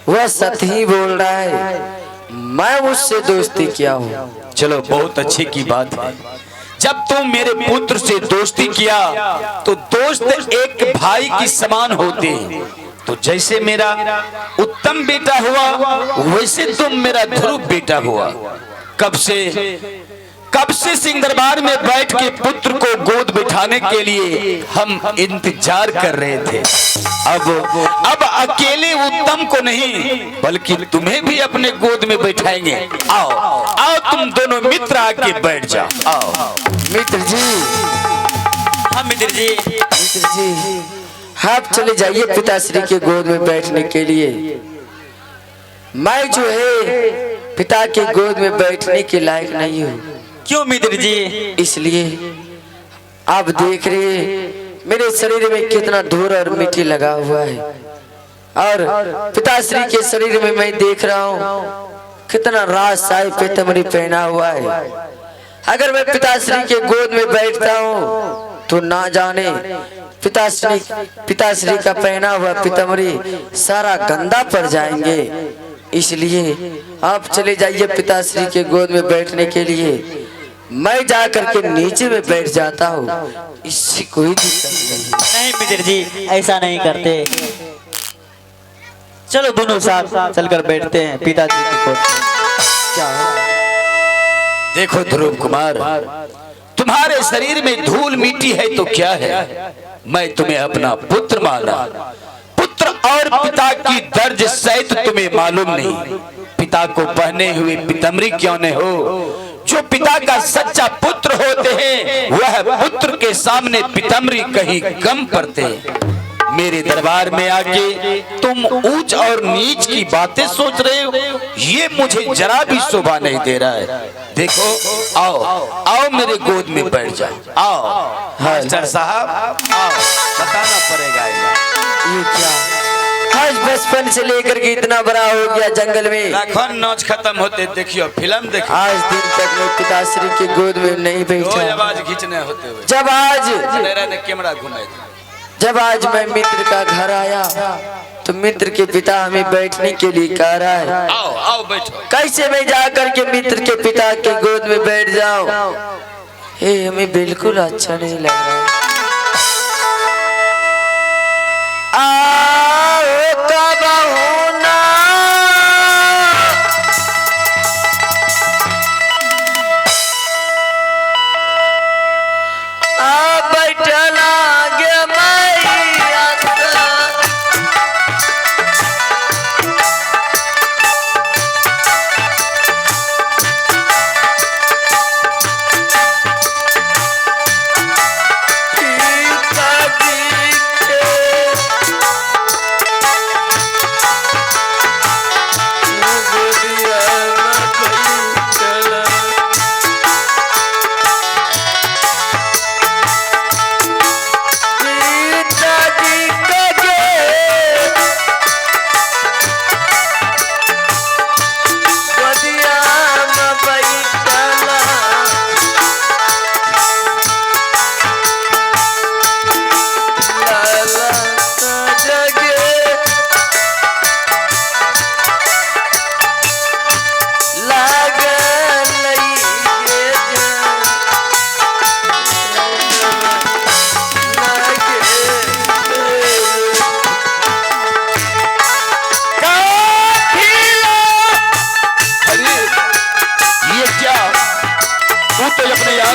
वह सत्य ही बोल रहा है, मैं उससे दोस्ती किया हूँ। चलो बहुत अच्छे की बात है। जब तुम मेरे पुत्र से दोस्ती किया तो दोस्त एक भाई की समान होते हैं। तो जैसे मेरा उत्तम बेटा हुआ वैसे तुम मेरा ध्रुव बेटा हुआ। कब से सिंह दरबार में बैठ के पुत्र को गोद बिठाने के लिए हम इंतजार कर रहे थे। अब अकेले उत्तम को नहीं बल्कि तुम्हें भी अपने गोद में बैठाएंगे। आओ आओ तुम दोनों मित्र आके बैठ जाओ। आओ मित्र जी। हाँ मित्र जी। मित्र जी आप चले जाइए पिताश्री के गोद में बैठने के लिए। मैं जो है पिता के गोद में बैठने के लायक नहीं हूँ। क्यों मित्र जी? इसलिए आप देख रहे मेरे शरीर में कितना धूल और मिट्टी लगा हुआ है और पिताश्री के शरीर में मैं देख रहा हूँ कितना राज साई पीताम्बरी पहना हुआ है। अगर मैं पिताश्री के गोद में बैठता हूँ तो ना जाने पिताश्री का पहना हुआ पीताम्बरी सारा गंदा पड़ जाएंगे। इसलिए आप चले जाइए पिताश्री के गोद में बैठने के लिए। मैं जाकर के नीचे में बैठ जाता हूँ, इससे कोई दिक्कत नहीं मित्र जी, ऐसा नहीं करते। चलो दोनों साथ चलकर बैठते हैं पिताजी की गोद। क्या देखो ध्रुव कुमार, तुम्हारे शरीर में धूल मिट्टी है तो क्या है, मैं तुम्हें अपना पुत्र माना। पुत्र और पिता की दर्द सहित तुम्हें मालूम नहीं। पिता को पहने हुए पीताम्बरी क्यों न हो। जो पिता का सच्चा पुत्र होते हैं वह पुत्र के सामने पीताम्बरी कहीं कम पड़ते हैं। मेरे दरबार में आके तुम ऊंच और नीच की बातें सोच रहे हो, ये मुझे जरा भी शोभा नहीं दे रहा है। देखो आओ आओ मेरे गोद में बैठ जाओ। आओ मास्टर साहब आओ, बताना पड़ेगा ये क्या आज बचपन से लेकर के इतना बड़ा हो गया जंगल में। लाखों नौच खत्म होते देखियो फिल्म देखियो। आज दिन तक मैं पिताश्री के गोद में नहीं बैठा। आवाज खींचने होते हुए जब आज मैं मित्र का घर आया तो मित्र के पिता हमें बैठने के लिए कह रहा है। आओ आओ बैठो। कैसे मैं जाकर के मित्र के पिता के गोद में बैठ जाऊं? ये हमें बिल्कुल अच्छा नहीं लग रहा है।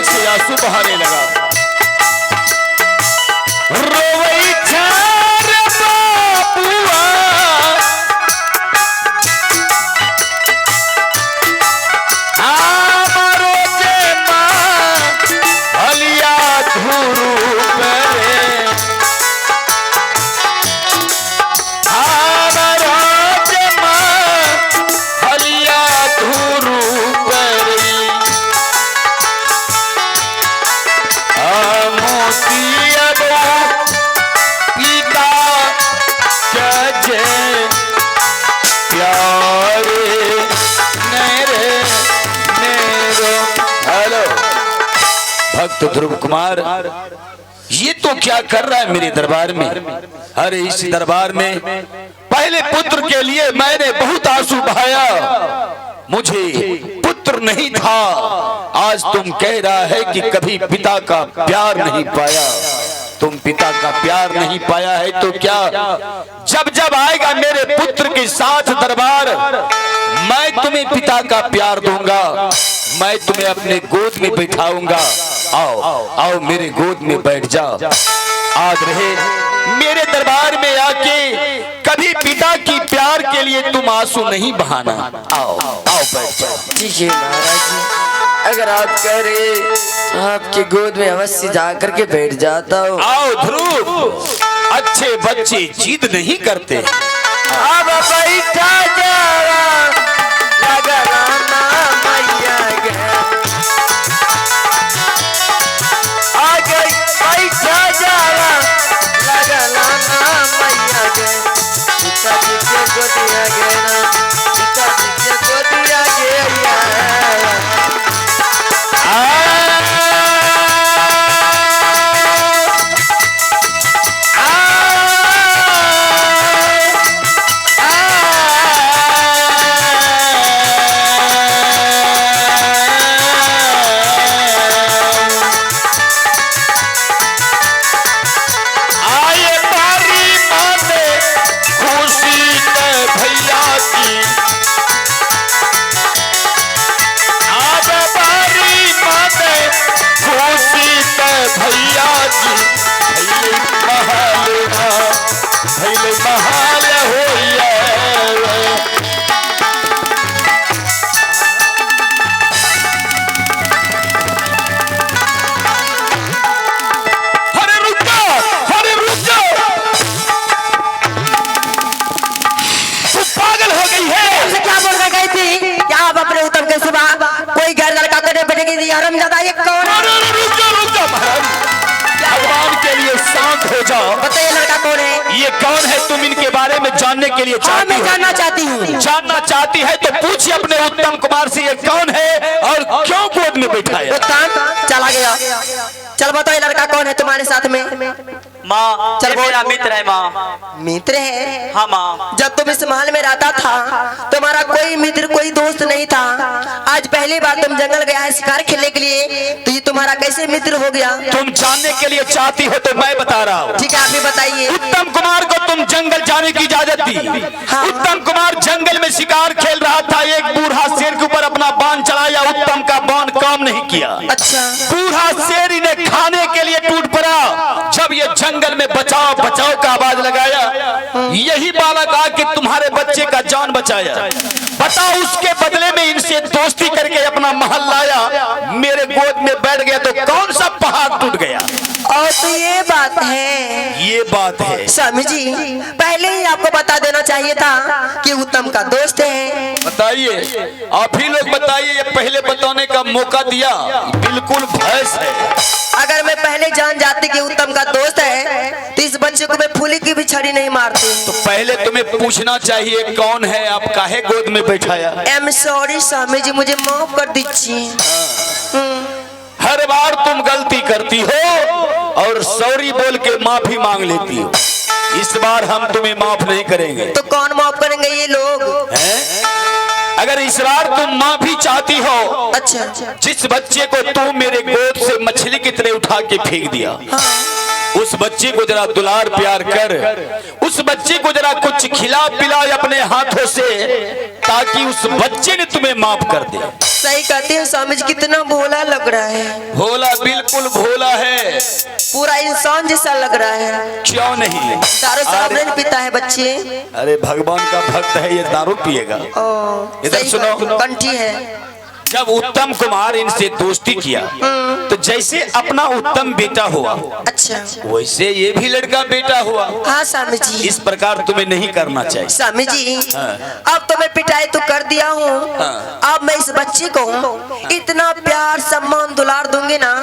से आंसू बहाने लगा। भक्त ध्रुव कुमार ये तो क्या कर रहा है मेरे दरबार में? अरे इस दरबार में पहले पुत्र के लिए मैंने बहुत आंसू बहाया, मुझे पुत्र नहीं था। आज तुम कह रहा है कि कभी पिता का प्यार नहीं पाया। तुम पिता का प्यार नहीं पाया है तो क्या, जब जब आएगा मेरे पुत्र के साथ दरबार, मैं तुम्हें पिता का प्यार दूंगा, मैं तुम्हें अपने गोद में बैठाऊंगा। आओ आओ मेरे गोद में बैठ जाओ। आज रहे मेरे दरबार में आके कभी पिता की प्यार के लिए तुम आंसू नहीं बहाना। आओ आओ बैठ जाओ। ठीक है महाराज जी, अगर आप कह रहे तो आपकी गोद में अवश्य जाकर के बैठ जाता हूँ। आओ ध्रुव, अच्छे बच्चे जिद नहीं करते। अब बैठा जावा लगा रामा मैया गे, आ गई बैठा जावा लगा रामा मैया गे। पिताजी के गोदिया गे ना, पिताजी के गोदिया गे या। कोई घर लड़का करने बैठेगी आराम ज्यादा ये कौन है? भगवान के लिए शांत हो जाओ। बताइए लड़का कौन है? ये कौन है? तुम इनके बारे में जानने के लिए हाँ, मैं चाहती हो? जानना चाहती हूँ। जानना चाहती है तो पूछिए अपने उत्तम कुमार से ये कौन है और क्यों गोद में बैठाया? उत्तम चला गया। चल बताओ ये लड़का कौन है तुम्हारे साथ में? माँ चल ये बोल। मेरा मित्र है माँ। मित्र है? हाँ माँ। जब तुम इस महल में रहता था तुम्हारा कोई मित्र कोई दोस्त नहीं था। आज पहली बार तुम जंगल गया है शिकार खेलने के लिए, तो ये तुम्हारा कैसे मित्र हो गया? तुम जानने के लिए चाहती हो तो मैं बता रहा हूँ। ठीक है, आप भी बताइए। उत्तम कुमार को तुम जंगल जाने की इजाजत दी। हाँ। उत्तम कुमार जंगल में शिकार खेल रहा था, एक बूढ़ा शेर के ऊपर अपना बाण चलाया, उत्तम का बाण काम नहीं किया। अच्छा। बूढ़ा शेर इन्हें खाने के लिए टूट पड़ा। जब ये जंगल में बचाओ बचाओ का आवाज लगाया, यही बालक आके तुम्हारे बच्चे का जान बचाया। बताओ उसके बदले में इनसे दोस्ती करके अपना महल लाया, मेरे गोद में बैठ गया तो कौन सा पहाड़ टूट गया? और तो ये बात है। ये बात है स्वामी जी, पहले ही आपको बता देना चाहिए था कि उत्तम का दोस्त है। बताइए, आप ही लोग बताइए, ये पहले बताने का मौका दिया, बिल्कुल भैंस है। अगर मैं पहले जान जाती कि उत्तम का दोस्त है तो इस बच्चे को मैं फूली की भी छड़ी नहीं मारती। तो पहले तुम्हें पूछना चाहिए कौन है, आप काहे गोद में बैठाया? I am sorry Swami ji, मुझे माफ कर दीजिए। हर बार तुम गलती करती हो और सॉरी बोल के माफी मांग लेती हो। इस बार हम तुम्हें माफ नहीं करेंगे। तो कौन माफ करेंगे ये लोग? हैं? अगर इस बार तुम माफी चाहती हो, अच्छा। जिस बच्चे को तू मेरे गोद से मछली की तरह उठा के फेंक दिया, उस बच्चे को जरा दुलार प्यार कर, उस बच्चे को जरा कुछ खिला पिला अपने हाथों से, ताकि उस बच्चे ने तुम्हें माफ कर दे। सही कहते हैं स्वामी जी, कितना भोला लग रहा है। भोला, बिल्कुल भोला है, पूरा इंसान जैसा लग रहा है। क्यों नहीं? दारू शराब नहीं पीता है बच्चे। अरे भगवान का भक्त है, ये दारू पिएगा? इधर सही सुनो। कंठी है। जब उत्तम कुमार इनसे दोस्ती किया तो जैसे अपना उत्तम बेटा हुआ, अच्छा, वैसे ये भी लड़का बेटा हुआ। हाँ स्वामी जी। इस प्रकार तुम्हें नहीं करना चाहिए। स्वामी जी, अब तो मैं पिटाई तो कर दिया हूँ, अब मैं इस बच्चे को इतना प्यार सम्मान दुलार दूंगी ना,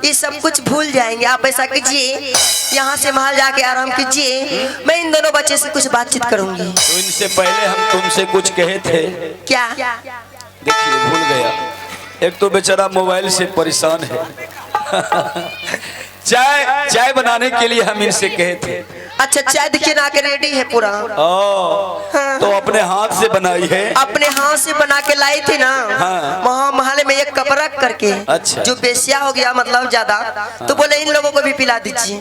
ये सब कुछ भूल जाएंगे। आप ऐसा कीजिए, यहाँ से महल जाके आराम कीजिए, मैं इन दोनों बच्चे से कुछ बातचीत करूंगी। तो इनसे पहले हम तुमसे कुछ कहे थे, क्या? देखिए भूल गया। एक तो बेचारा मोबाइल से परेशान है। चाय बनाने के लिए हम इनसे कहे थे, अच्छा चाय देखिए ना के रेडी है पूरा। ओ, तो अपने हाथ से बनाई है? अपने हाथ से बना के लाई थी ना। हाँ। वहाँ महल में एक कप रख करके। अच्छा। जो बेसिया हो गया मतलब ज्यादा, तो बोले इन लोगों को भी पिला दीजिए।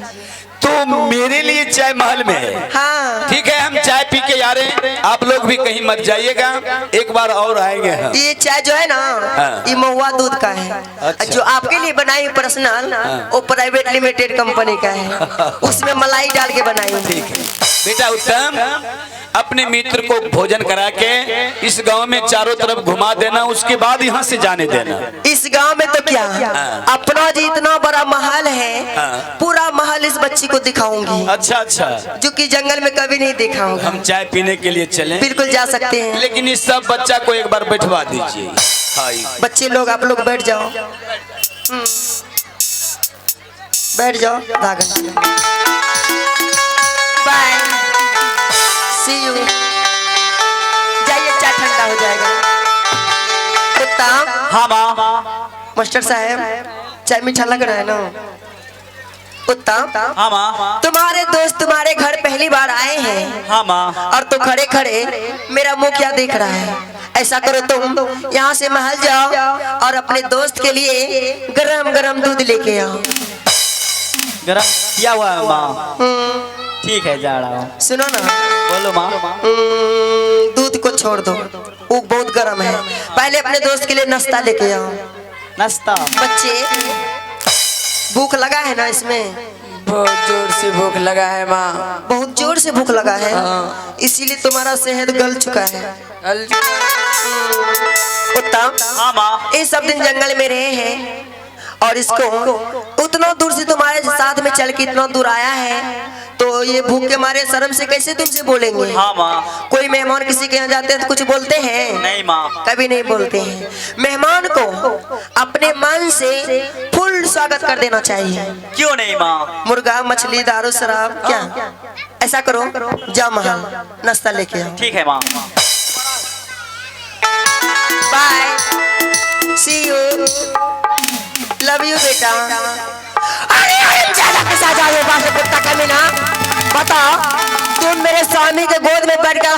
तो मेरे लिए चाय महल में है? हाँ ठीक है, हम चाय पी के आ रहे हैं, आप लोग भी कहीं मत जाइएगा, एक बार और आएंगे हम। ये चाय जो है ना, हाँ। ये महुआ दूध का है। अच्छा। जो आपके लिए बनाई पर्सनल, वो प्राइवेट लिमिटेड कंपनी का है। उसमें मलाई डाल के बनाई। ठीक है बेटा उत्तम, अपने मित्र को भोजन करा के इस गांव में चारों तरफ घुमा देना, उसके बाद यहाँ से जाने देना। इस गांव में तो क्या, अपना जी इतना बड़ा महल है, हाँ। पूरा महल इस बच्ची को दिखाऊंगी। अच्छा अच्छा, जो कि जंगल में कभी नहीं देखा होगा। हम चाय पीने के लिए चलें? बिल्कुल जा सकते हैं। लेकिन इस सब बच्चा को एक बार बैठवा दीजिए। बच्चे लोग आप लोग बैठ जाओ। बैठ जाओ। Bye, see you. जाइए, चाय ठंडा हो जाएगा। उत्तम। हाँ माँ। मास्टर साहब, चाय मीठा लग रहा है ना? उत्तम। हाँ माँ। तुम्हारे दोस्त तुम्हारे घर पहली बार आए हैं। हाँ माँ। और तो खड़े खड़े मेरा मुंह क्या देख रहा है? ऐसा करो तुम यहाँ से महल जाओ और अपने दोस्त के लिए गरम गरम दूध लेके आओ। गरम किया हुआ है माँ? ठीक है, जा रहा हूँ। सुनो ना, बोलो माँ। दूध को छोड़ दो, वो बहुत गर्म है। पहले अपने दोस्त के लिए नाश्ता लेके आओ। नाश्ता? बच्चे, भूख लगा है ना इसमें? बहुत जोर से भूख लगा है माँ। बहुत जोर से भूख लगा है, इसीलिए तुम्हारा सेहत गल चुका है। उत्तम। हाँ माँ। ये सब दिन जंगल में रहे हैं और इसको उतना दूर से तुम्हारे साथ में चल के इतना दूर आया है, तो ये भूख के मारे शर्म से कैसे तुमसे बोलेंगे? हाँ माँ। कोई मेहमान किसी के यहाँ जाते हैं तो कुछ बोलते हैं? नहीं माँ। कभी नहीं बोलते हैं। मेहमान को अपने मन से फुल स्वागत कर देना चाहिए। क्यों नहीं माँ? मुर्गा, मछली, दारू, शराब, क्या? ऐसा करो, जाओ महल, नाश्ता लेके आओ। ठीक है माँ। Bye, see you, love you बेटा। अरे ज्यादा पैसा जाओ, कुत्ता कमीना। बताओ, तुम मेरे स्वामी के गोद में बैठकर